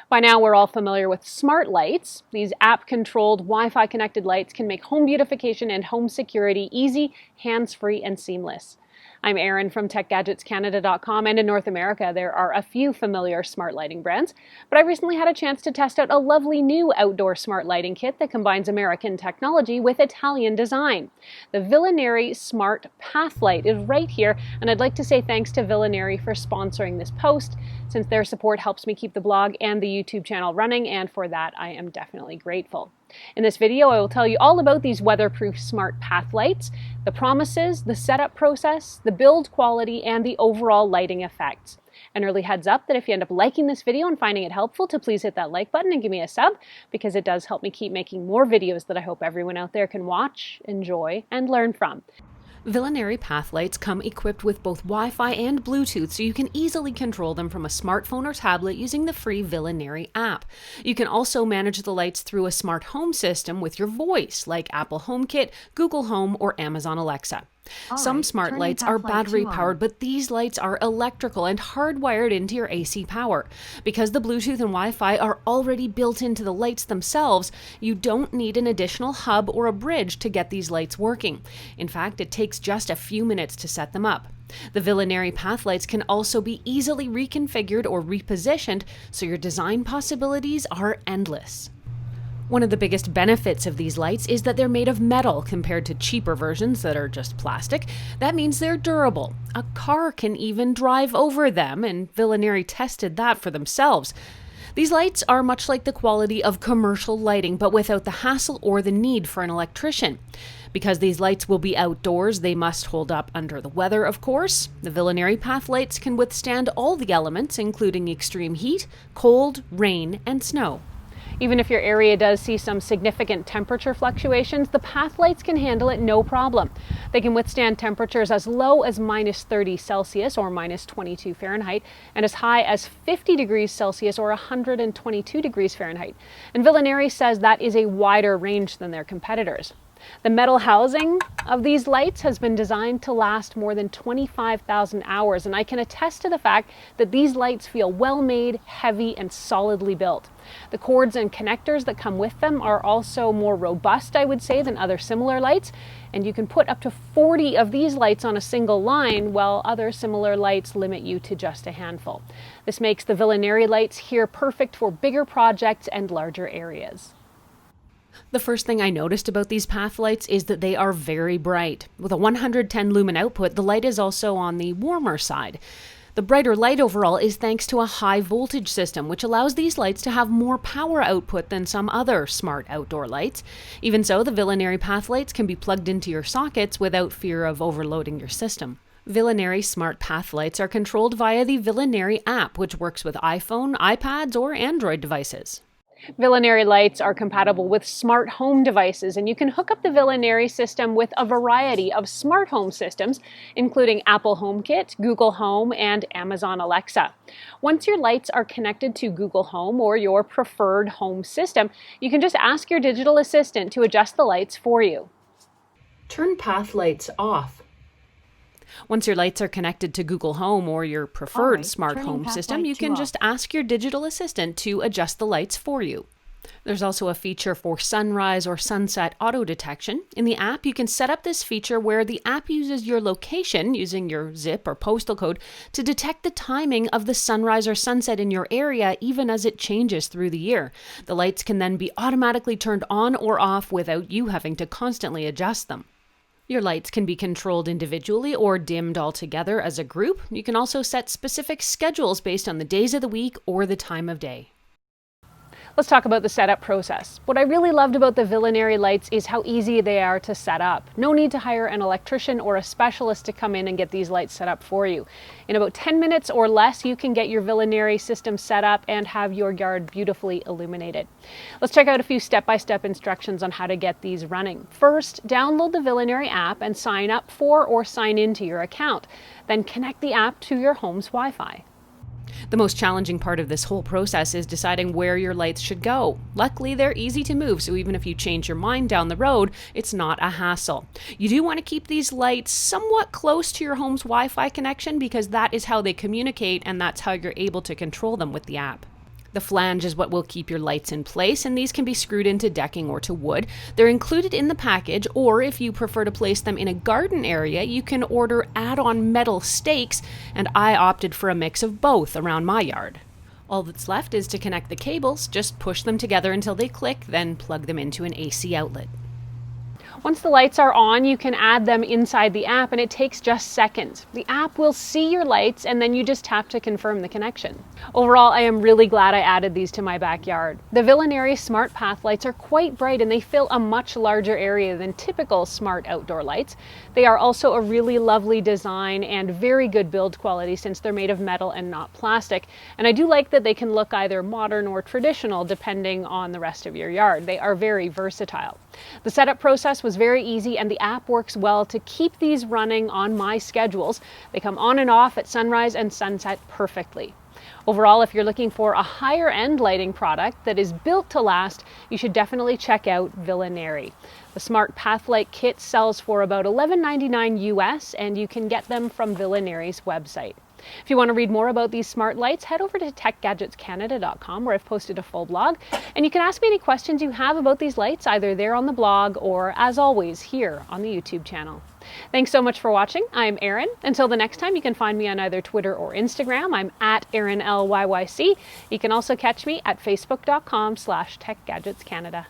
By now, we're all familiar with smart lights. These app-controlled, Wi-Fi connected lights can make home beautification and home security easy, hands-free, and seamless. I'm Erin from TechGadgetsCanada.com, and in North America, there are a few familiar smart lighting brands, but I recently had a chance to test out a lovely new outdoor smart lighting kit that combines American technology with Italian design. The VillaNERI Smart Pathlight is right here, and I'd like to say thanks to VillaNERI for sponsoring this post, since their support helps me keep the blog and the YouTube channel running, and for that I am definitely grateful. In this video, I will tell you all about these weatherproof smart path lights, the promises, the setup process, the build quality, and the overall lighting effects. An early heads up that if you end up liking this video and finding it helpful, to please hit that like button and give me a sub, because it does help me keep making more videos that I hope everyone out there can watch, enjoy, and learn from. VillaNERI Pathlights come equipped with both Wi-Fi and Bluetooth, so you can easily control them from a smartphone or tablet using the free VillaNERI app. You can also manage the lights through a smart home system with your voice, like Apple HomeKit, Google Home, or Amazon Alexa. Some smart lights are battery powered, but these lights are electrical and hardwired into your AC power. Because the Bluetooth and Wi-Fi are already built into the lights themselves, you don't need an additional hub or a bridge to get these lights working. In fact, it takes just a few minutes to set them up. The VillaNERI Pathlights can also be easily reconfigured or repositioned, so your design possibilities are endless. One of the biggest benefits of these lights is that they're made of metal compared to cheaper versions that are just plastic. That means they're durable. A car can even drive over them, and VillaNERI tested that for themselves. These lights are much like the quality of commercial lighting, but without the hassle or the need for an electrician. Because these lights will be outdoors, they must hold up under the weather, of course. The VillaNERI Pathlights can withstand all the elements, including extreme heat, cold, rain, and snow. Even if your area does see some significant temperature fluctuations, the pathlights can handle it no problem. They can withstand temperatures as low as -30 Celsius or -22 Fahrenheit, and as high as 50 degrees Celsius or 122 degrees Fahrenheit. And VillaNERI says that is a wider range than their competitors. The metal housing of these lights has been designed to last more than 25,000 hours, and I can attest to the fact that these lights feel well made, heavy, and solidly built. The cords and connectors that come with them are also more robust, I would say, than other similar lights, and you can put up to 40 of these lights on a single line, while other similar lights limit you to just a handful. This makes the VillaNERI lights here perfect for bigger projects and larger areas. The first thing I noticed about these path lights is that they are very bright. With a 110 lumen output, the light is also on the warmer side. The brighter light overall is thanks to a high voltage system, which allows these lights to have more power output than some other smart outdoor lights. Even so, the VillaNERI path lights can be plugged into your sockets without fear of overloading your system. VillaNERI Smart Pathlights are controlled via the VillaNERI app, which works with iPhone, iPads, or Android devices. VillaNERI lights are compatible with smart home devices, and you can hook up the VillaNERI system with a variety of smart home systems, including Apple HomeKit, Google Home, and Amazon Alexa. Once your lights are connected to Google Home or your preferred home system, you can just ask your digital assistant to adjust the lights for you. Turn path lights off. Once your lights are connected to Google Home or your preferred smart home system, you can just ask your digital assistant to adjust the lights for you. There's also a feature for sunrise or sunset auto detection. In the app, you can set up this feature where the app uses your location, using your zip or postal code, to detect the timing of the sunrise or sunset in your area, even as it changes through the year. The lights can then be automatically turned on or off without you having to constantly adjust them. Your lights can be controlled individually or dimmed altogether as a group. You can also set specific schedules based on the days of the week or the time of day. Let's talk about the setup process. What I really loved about the VillaNERI lights is how easy they are to set up. No need to hire an electrician or a specialist to come in and get these lights set up for you. In about 10 minutes or less, you can get your VillaNERI system set up and have your yard beautifully illuminated. Let's check out a few step-by-step instructions on how to get these running. First, download the VillaNERI app and sign up for or sign into your account. Then connect the app to your home's Wi-Fi. The most challenging part of this whole process is deciding where your lights should go. Luckily, they're easy to move, so even if you change your mind down the road, it's not a hassle. You do want to keep these lights somewhat close to your home's Wi-Fi connection because that is how they communicate and that's how you're able to control them with the app. The flange is what will keep your lights in place, and these can be screwed into decking or to wood. They're included in the package, or if you prefer to place them in a garden area, you can order add-on metal stakes, and I opted for a mix of both around my yard. All that's left is to connect the cables, just push them together until they click, then plug them into an AC outlet. Once the lights are on, you can add them inside the app, and it takes just seconds. The app will see your lights, and then you just tap to confirm the connection. Overall, I am really glad I added these to my backyard. The VillaNERI Smart Pathlights are quite bright, and they fill a much larger area than typical smart outdoor lights. They are also a really lovely design and very good build quality since they're made of metal and not plastic. And I do like that they can look either modern or traditional depending on the rest of your yard. They are very versatile. The setup process was very easy, and the app works well to keep these running on my schedules. They come on and off at sunrise and sunset perfectly. Overall, if you're looking for a higher end lighting product that is built to last, you should definitely check out VillaNERI. The Smart Pathlight kit sells for about $11.99 US, and you can get them from VillaNERI's website. If you want to read more about these smart lights, head over to techgadgetscanada.com, where I've posted a full blog, and you can ask me any questions you have about these lights either there on the blog or, as always, here on the YouTube channel. Thanks so much for watching. I'm Erin. Until the next time, you can find me on either Twitter or Instagram. I'm at ErinLYYC. You can also catch me at facebook.com/techgadgetscanada.